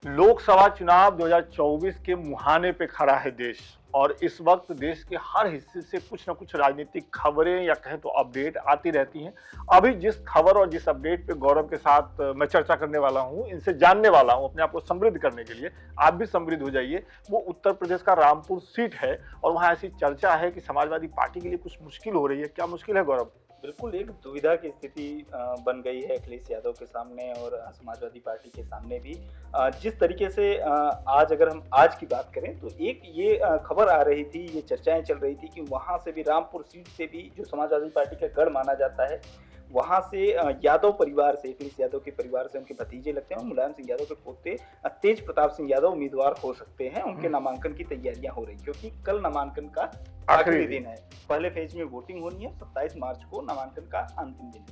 लोकसभा चुनाव 2024 के मुहाने पे खड़ा है देश। और इस वक्त देश के हर हिस्से से कुछ ना कुछ राजनीतिक खबरें या कहें तो अपडेट आती रहती हैं। अभी जिस खबर और जिस अपडेट पे गौरव के साथ मैं चर्चा करने वाला हूं, इनसे जानने वाला हूं अपने आप को समृद्ध करने के लिए। आप भी समृद्ध हो जाइए। वो उत्तर प्रदेश का रामपुर सीट है और वहां ऐसी चर्चा है कि समाजवादी पार्टी के लिए कुछ मुश्किल हो रही है। क्या मुश्किल है गौरव? बिल्कुल, एक दुविधा की स्थिति बन गई है अखिलेश यादव के सामने और समाजवादी पार्टी के सामने भी। जिस तरीके से आज अगर हम आज की बात करें तो एक ये खबर आ रही थी, ये चर्चाएँ चल रही थी कि वहाँ से भी रामपुर सीट से भी जो समाजवादी पार्टी का गढ़ माना जाता है, वहाँ से यादव परिवार से, अखिलेश यादव के परिवार से उनके भतीजे लगते हैं और मुलायम सिंह यादव के पोते तेज प्रताप सिंह यादव उम्मीदवार हो सकते हैं। उनके नामांकन की तैयारियां हो रही क्योंकि कल नामांकन का आखिरी दिन है। पहले फेज में वोटिंग होनी है, 27 मार्च को नामांकन का अंतिम दिन।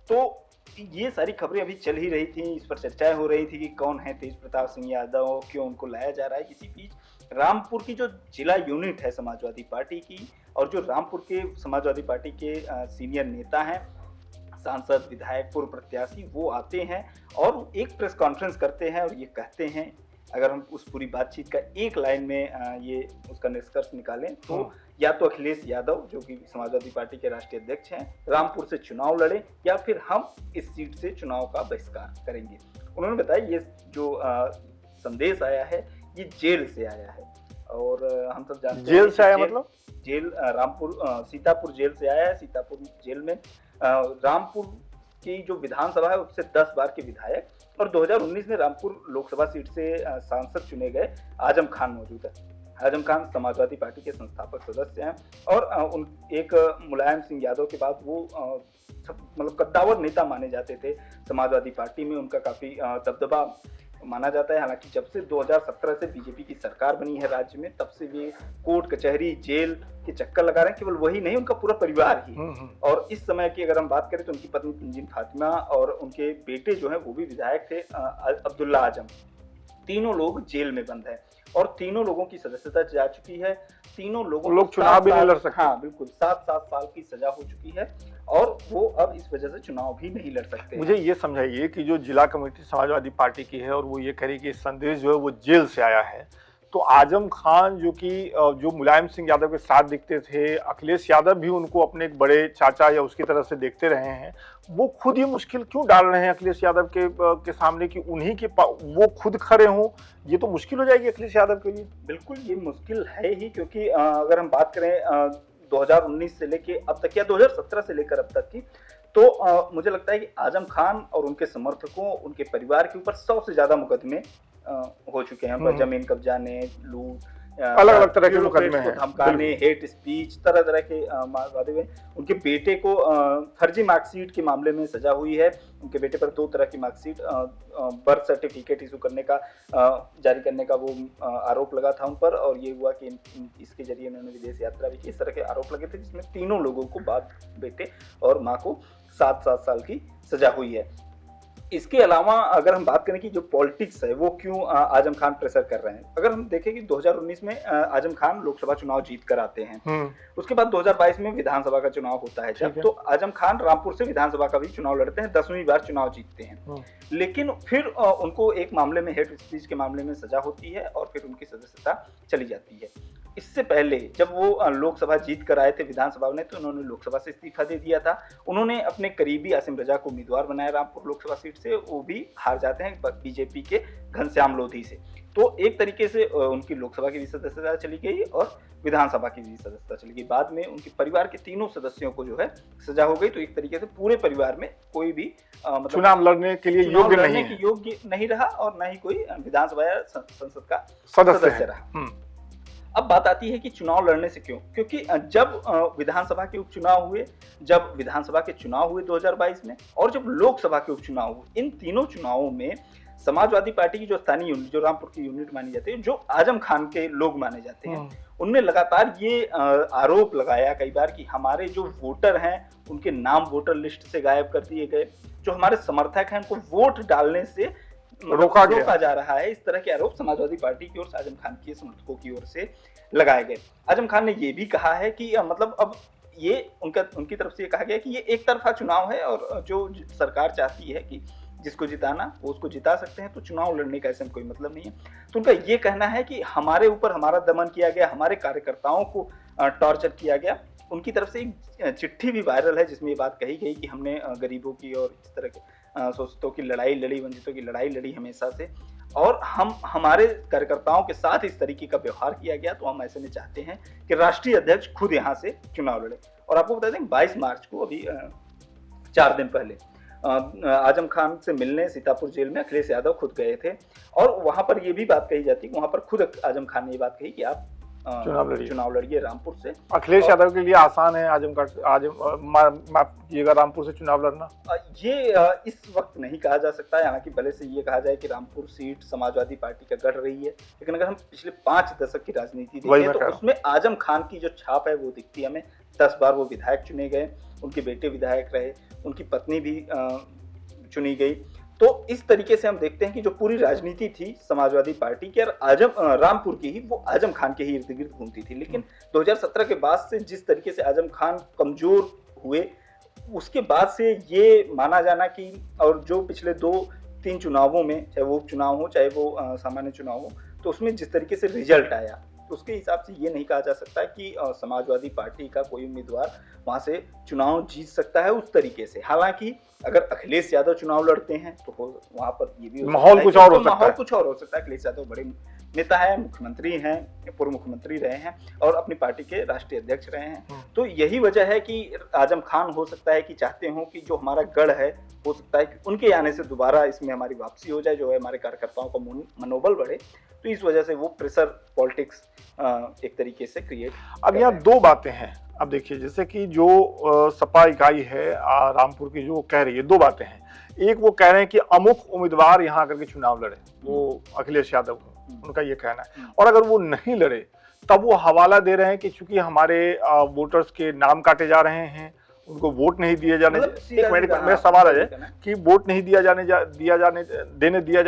तो ये सारी खबरें अभी चल ही रही थी, इस पर चर्चाएं हो रही थी कि कौन है तेज प्रताप सिंह यादव, क्यों उनको लाया जा रहा है। इसी बीच रामपुर की जो जिला यूनिट है समाजवादी पार्टी की और जो रामपुर के समाजवादी पार्टी के सीनियर नेता हैं, सांसद, विधायक, पूर्व प्रत्याशी, वो आते हैं और एक प्रेस कॉन्फ्रेंस करते हैं और ये कहते हैं, अगर हम उस पूरी बातचीत का एक लाइन में ये उसका निष्कर्ष निकालें तो या तो अखिलेश यादव जो कि समाजवादी पार्टी के राष्ट्रीय अध्यक्ष हैं रामपुर से चुनाव लड़े या फिर हम इस सीट से चुनाव का बहिष्कार करेंगे। उन्होंने बताया ये जो संदेश आया है ये जेल से आया है और हम सब जानते हैं जेल से आया मतलब जेल रामपुर सीतापुर जेल से आया है। सीतापुर जेल में रामपुर की जो विधानसभा है उससे 10 बार के विधायक और 2019 में रामपुर लोकसभा सीट से सांसद चुने गए आजम खान मौजूद है। आजम खान समाजवादी पार्टी के संस्थापक सदस्य हैं और उन एक मुलायम सिंह यादव के बाद वो मतलब कद्दावर नेता माने जाते थे समाजवादी पार्टी में। उनका काफी दबदबा माना जाता है। हालांकि जब से 2017 से बीजेपी की सरकार बनी है राज्य में, तब से वे कोर्ट कचहरी जेल के चक्कर लगा रहे हैं। केवल वही नहीं, उनका पूरा परिवार ही। और इस समय की अगर हम बात करें तो उनकी पत्नी तंजीम फातिमा और उनके बेटे जो है वो भी विधायक थे, अब्दुल्ला आजम। तीनों लोग जेल में बंद है और तीनों लोगों की सदस्यता जा चुकी है। तीनों लोग चुनाव भी नहीं लड़ सकते। हाँ बिल्कुल, 7-7 साल की सजा हो चुकी है और वो अब इस वजह से चुनाव भी नहीं लड़ सकते। मुझे ये समझाइए कि जो जिला कमेटी समाजवादी पार्टी की है और वो ये कह रही है कि संदेश जो है वो जेल से आया है, तो आजम खान जो कि जो मुलायम सिंह यादव के साथ दिखते थे, अखिलेश यादव भी उनको अपने एक बड़े चाचा या उसकी तरह से देखते रहे हैं, वो खुद ये मुश्किल क्यों डाल रहे हैं अखिलेश यादव के सामने कि उन्हीं के वो खुद खड़े हों? ये तो मुश्किल हो जाएगी अखिलेश यादव के लिए। बिल्कुल ये मुश्किल है ही, क्योंकि अगर हम बात करें 2019 से लेके अब तक या 2017 से लेकर अब तक की, तो मुझे लगता है कि आजम खान और उनके समर्थकों, उनके परिवार के ऊपर 100 से ज्यादा मुकदमे हो चुके हैं। जमीन कब्जाने, लूट, अलग अलग तरह के मुकदमे हैं, धमकाने, हेट स्पीच, तरह तरह के वादे हुए। उनके बेटे को फर्जी मार्कशीट के मामले में सजा हुई है। उनके बेटे पर 2 तरह की मार्कशीट, बर्थ सर्टिफिकेट इशू करने का, जारी करने का वो आरोप लगा था उन पर और ये हुआ कि इसके जरिए उन्होंने विदेश यात्रा भी की। इस तरह के आरोप लगे थे जिसमें तीनों लोगों को, बाप, बेटे और माँ को 7-7 साल की सजा हुई है। इसके अलावा अगर हम बात करें कि जो पॉलिटिक्स है वो क्यों आजम खान प्रेशर कर रहे हैं, अगर हम देखें कि 2019 में आजम खान लोकसभा चुनाव जीत कर आते हैं। उसके बाद 2022 में विधानसभा का चुनाव होता है जब, तो आजम खान रामपुर से विधानसभा का भी चुनाव लड़ते हैं, 10वीं बार चुनाव जीतते हैं। लेकिन फिर उनको एक मामले में, हेट स्पीच के मामले में सजा होती है और फिर उनकी सदस्यता चली जाती है। इससे पहले जब वो लोकसभा जीत कर आए थे विधानसभा में, तो उन्होंने लोकसभा से इस्तीफा दे दिया था। उन्होंने अपने करीबी आसिम रजा को उम्मीदवार बनाया रामपुर लोकसभा सीट से, वो भी हार जाते हैं बीजेपी के घनश्याम लोधी से। तो एक तरीके से उनकी लोकसभा की भी सदस्यता चली गई और विधानसभा की भी सदस्यता चली गई। बाद में उनके परिवार के तीनों सदस्यों को जो है सजा हो गई। तो एक तरीके से पूरे परिवार में कोई भी मतलब चुनाव लड़ने के लिए योग्य नहीं रहा और न ही कोई विधानसभा या संसद का सदस्य रहा। अब बात आती है कि चुनाव लड़ने से क्यों, क्योंकि जब विधानसभा के उपचुनाव हुए, जब विधानसभा के चुनाव हुए 2022 में और जब लोकसभा के उपचुनाव हुए, इन तीनों चुनावों में समाजवादी पार्टी की जो स्थानीय यूनिट, जो रामपुर की यूनिट मानी जाती है, जो आजम खान के लोग माने जाते हैं, उनने लगातार ये आरोप लगाया कई बार कि हमारे जो वोटर हैं उनके नाम वोटर लिस्ट से गायब कर दिए गए, जो हमारे समर्थक हैं उनको वोट डालने से रोका जा रहा है। इस तरह के आरोप समाजवादी पार्टी की ओर से, आजम खान के समर्थकों की ओर से लगाए गए। आजम खान ने ये भी कहा है कि मतलब अब ये उनकी तरफ से ये कहा गया कि ये एक तरफा चुनाव है और जो सरकार चाहती है कि जिसको जिताना वो उसको जिता सकते हैं, तो चुनाव लड़ने का ऐसा कोई मतलब नहीं है। तो उनका ये कहना है कि हमारे ऊपर हमारा दमन किया गया, हमारे कार्यकर्ताओं को टॉर्चर किया गया। उनकी तरफ से एक चिट्ठी भी वायरल है जिसमें ये बात कही गई कि हमने गरीबों की और इस तरह के शोषितों की लड़ाई लड़ी, वंचितों की लड़ाई लड़ी हमेशा से, और हमारे कार्यकर्ताओं के साथ इस तरीके का व्यवहार किया गया, तो हम ऐसे में चाहते हैं कि राष्ट्रीय अध्यक्ष खुद यहाँ से चुनाव लड़े। और आपको बता दें 22 मार्च को, अभी 4 दिन पहले, आजम खान से मिलने सीतापुर जेल में अखिलेश यादव खुद गए थे, और वहां पर ये भी बात कही जाती है, वहां पर खुद आजम खान ने ये बात कही कि आप चुनाव लड़िए रामपुर से। अखिलेश यादव के लिए आसान है माफ कीजिएगा रामपुर से चुनाव लड़ना? ये इस वक्त नहीं कहा जा सकता है। हालांकि भले से ये कहा जाए कि रामपुर सीट समाजवादी पार्टी का गढ़ रही है, लेकिन अगर हम पिछले 5 दशक की राजनीति देखें तो उसमें आजम खान की जो छाप है वो दिखती है हमें। 10 बार वो विधायक चुने गए, उनके बेटे विधायक रहे, उनकी पत्नी भी चुनी गई। तो इस तरीके से हम देखते हैं कि जो पूरी राजनीति थी समाजवादी पार्टी की और रामपुर की ही, वो आजम खान के ही इर्द गिर्द घूमती थी। लेकिन 2017 के बाद से जिस तरीके से आजम खान कमजोर हुए, उसके बाद से ये माना जाना कि, और जो पिछले 2-3 चुनावों में, चाहे वो उपचुनाव हो चाहे वो सामान्य चुनाव हो, तो उसमें जिस तरीके से रिजल्ट आया, तो उसके हिसाब से ये नहीं कहा जा सकता कि समाजवादी पार्टी का कोई उम्मीदवार वहां से चुनाव जीत सकता है उस तरीके से। हालांकि अगर अखिलेश यादव चुनाव लड़ते हैं तो वहां पर ये भी माहौल कुछ और हो सकता है। माहौल कुछ और हो सकता है। अखिलेश यादव बड़े नेता है, मुख्यमंत्री हैं, पूर्व मुख्यमंत्री रहे हैं और अपनी पार्टी के राष्ट्रीय अध्यक्ष रहे हैं। तो यही वजह है कि आजम खान हो सकता है कि चाहते हो कि जो हमारा गढ़ है, हो सकता है कि उनके आने से दोबारा इसमें हमारी वापसी हो जाए, जो है हमारे कार्यकर्ताओं का मनोबल बढ़े। तो इस वजह से वो प्रेशर पॉलिटिक्स एक तरीके से क्रिएट। अब यहाँ 2 बातें हैं। अब देखिए, जैसे कि जो सपा इकाई है रामपुर की, जो कह रही है 2 बातें हैं। एक, वो कह रहे हैं कि अमुक उम्मीदवार यहाँ आकर के चुनाव लड़े, वो अखिलेश यादव को, उनका ये कहना है। और अगर वो नहीं लड़े तब वो हवाला दे रहे हैं कि चूंकि हमारे वोटर्स के नाम काटे जा रहे हैं, उनको वोट नहीं दिए जाने, एक मिनट मेरा सवाल है कि वोट नहीं दिया जा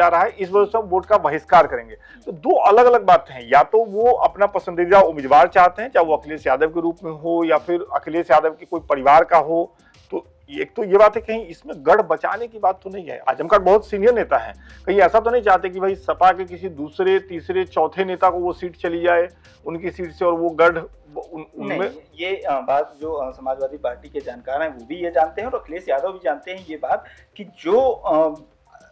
रहा है, इस वजह से हम वोट का बहिष्कार करेंगे। तो 2 अलग अलग बातें हैं। या तो वो अपना पसंदीदा उम्मीदवार चाहते हैं, चाहे वो अखिलेश यादव के रूप में हो या फिर अखिलेश यादव के कोई परिवार का हो। तो एक तो ये बात है, कहीं इसमें गढ़ बचाने की बात तो नहीं है। आजम खान बहुत सीनियर नेता है, कहीं ऐसा तो नहीं चाहते कि भाई सपा के किसी दूसरे, तीसरे, चौथे नेता को वो सीट चली जाए उनकी सीट से और वो गढ़ उनमें। ये बात जो समाजवादी पार्टी के जानकार हैं वो भी ये जानते हैं और अखिलेश यादव भी जानते हैं ये बात कि जो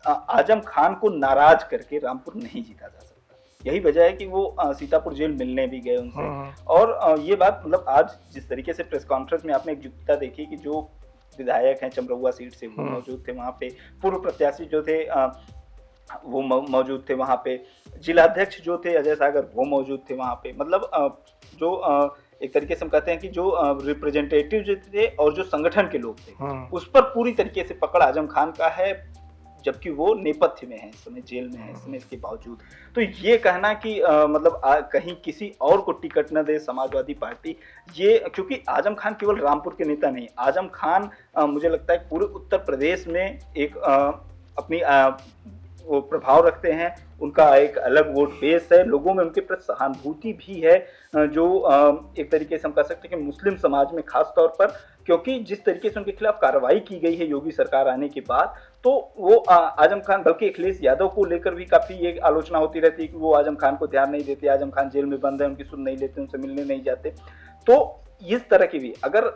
आजम खान को नाराज करके रामपुर नहीं जीता जा सकता। यही वजह है कि वो सीतापुर जेल मिलने भी गए उनसे। और ये बात, मतलब आज जिस तरीके से प्रेस कॉन्फ्रेंस में आपने एकजुटता देखी कि जो विधायक हैं चमरौआ सीट से वो मौजूद थे वहां पे, पूर्व प्रत्याशी जो थे वो मौजूद थे वहां पे, जिलाध्यक्ष जो थे अजय सागर वो मौजूद थे वहां पे। मतलब जो एक तरीके से हम कहते हैं कि जो रिप्रेजेंटेटिव जो थे और जो संगठन के लोग थे, उस पर पूरी तरीके से पकड़ आजम खान का है, जबकि वो नेपथ्य में है इस समय, जेल में है इस समय। इसके बावजूद तो ये कहना कि मतलब कहीं किसी और को टिकट न दे समाजवादी पार्टी, ये क्योंकि आजम खान केवल रामपुर के नेता नहीं, आजम खान मुझे लगता है पूरे उत्तर प्रदेश में एक अपनी वो प्रभाव रखते हैं। उनका एक अलग वोट बेस है, लोगों में उनके प्रति सहानुभूति भी है, जो एक तरीके से हम कह सकते हैं कि मुस्लिम समाज में खास तौर पर, क्योंकि जिस तरीके से उनके खिलाफ कार्रवाई की गई है योगी सरकार आने के बाद, तो वो आजम खान, बल्कि अखिलेश यादव को लेकर भी काफी ये आलोचना होती रहती है कि वो आजम खान को ध्यान नहीं देते, आजम खान जेल में बंद है, उनकी सुन नहीं लेते, उनसे मिलने नहीं जाते। तो इस तरह की भी अगर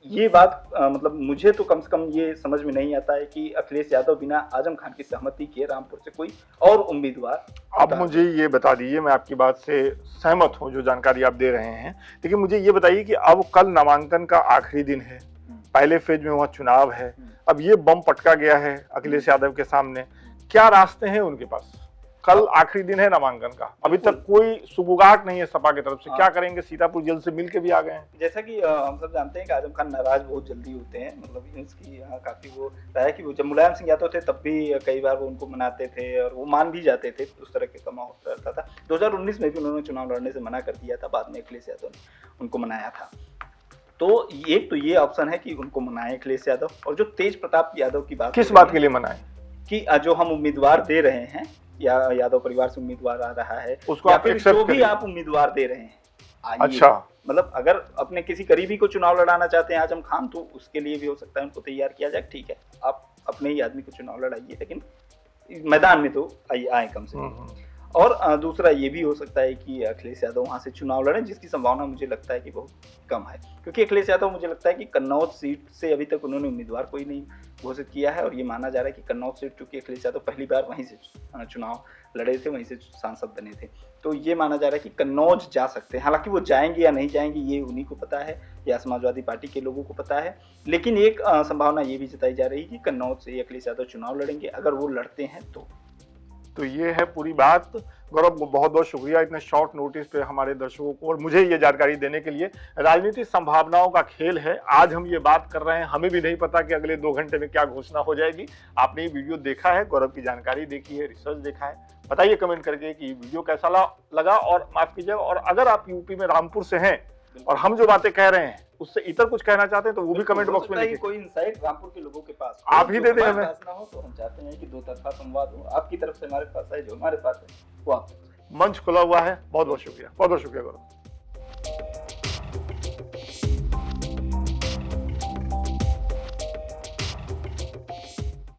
ये बात मतलब मुझे तो कम से कम ये समझ में नहीं आता है कि अखिलेश यादव बिना आजम खान की सहमति के रामपुर से कोई और उम्मीदवार। अब मुझे ये बता दीजिए, मैं आपकी बात से सहमत हूँ जो जानकारी आप दे रहे हैं, लेकिन मुझे ये बताइए कि अब कल नामांकन का आखिरी दिन है, पहले फेज में वहाँ चुनाव है, अब ये बम पटका गया है अखिलेश यादव के सामने, क्या रास्ते हैं उनके पास? कल आखिरी दिन है नामांकन का, अभी तक कोई सुगबुगाहट नहीं है सपा की तरफ से, क्या करेंगे? सीतापुर जेल से मिल के भी आ गए हैं। जैसा कि हम सब जानते हैं कि आजम खान नाराज बहुत जल्दी होते हैं, मतलब इसकी काफी वो रहा है कि वो जब मुलायम सिंह यादव थे तब भी कई बार वो उनको मनाते थे और वो मान भी जाते थे, उस तरह के माहौल रहता था। 2019 में भी उन्होंने चुनाव लड़ने से मना कर दिया था, बाद में अखिलेश यादव ने उनको मनाया था। तो एक तो ये ऑप्शन है कि उनको मनाए अखिलेश यादव, और जो तेज प्रताप यादव की बात, किस बात के लिए मनाए? कि जो हम उम्मीदवार दे रहे हैं या यादव परिवार से उम्मीदवार आ रहा है, उसको या फिर जो भी आप उम्मीदवार दे रहे हैं। अच्छा, मतलब अगर अपने किसी करीबी को चुनाव लड़ाना चाहते हैं आजम खान, तो उसके लिए भी हो सकता है उनको तैयार किया जाए। ठीक है, आप अपने ही आदमी को चुनाव लड़ाइए, लेकिन मैदान में तो आए कम से कम। और दूसरा ये भी हो सकता है कि अखिलेश यादव वहां से चुनाव लड़ें, जिसकी संभावना मुझे लगता है कि बहुत कम है, क्योंकि अखिलेश यादव मुझे लगता है कि कन्नौज सीट से अभी तक उन्होंने उम्मीदवार कोई नहीं घोषित किया है, और ये माना जा रहा है कि कन्नौज सीट, चूंकि अखिलेश यादव पहली बार वहीं से चुनाव लड़े थे, वहीं से सांसद बने थे, तो ये माना जा रहा है कि कन्नौज जा सकते हैं। हालांकि वो जाएंगे या नहीं जाएंगे ये उन्हीं को पता है, या समाजवादी पार्टी के लोगों को पता है, लेकिन एक संभावना ये भी जताई जा रही है कि कन्नौज से अखिलेश यादव चुनाव लड़ेंगे, अगर वो लड़ते हैं तो ये है पूरी बात। गौरव, बहुत बहुत शुक्रिया इतने शॉर्ट नोटिस पे हमारे दर्शकों को और मुझे ये जानकारी देने के लिए। राजनीतिक संभावनाओं का खेल है, आज हम ये बात कर रहे हैं, हमें भी नहीं पता कि अगले 2 घंटे में क्या घोषणा हो जाएगी। आपने ये वीडियो देखा है, गौरव की जानकारी देखी है, रिसर्च देखा है, बताइए कमेंट करके कि वीडियो कैसा लगा। और माफ कीजिएगा, और अगर आप यूपी में रामपुर से हैं और हम जो बातें कह रहे हैं उससे इतर कुछ कहना चाहते हैं तो वो भी कमेंट बॉक्स में लिखिए। कोई इंसाइट रामपुर के लोगों के पास आप ही दे दें हमें। ना हो तो हम चाहते हैं कि दो तरफा संवाद हो, आपकी तरफ से हमारे पास है, जो हमारे पास है वो आप। मंच खुला हुआ है। बहुत बहुत शुक्रिया, बहुत बहुत शुक्रिया गौरव।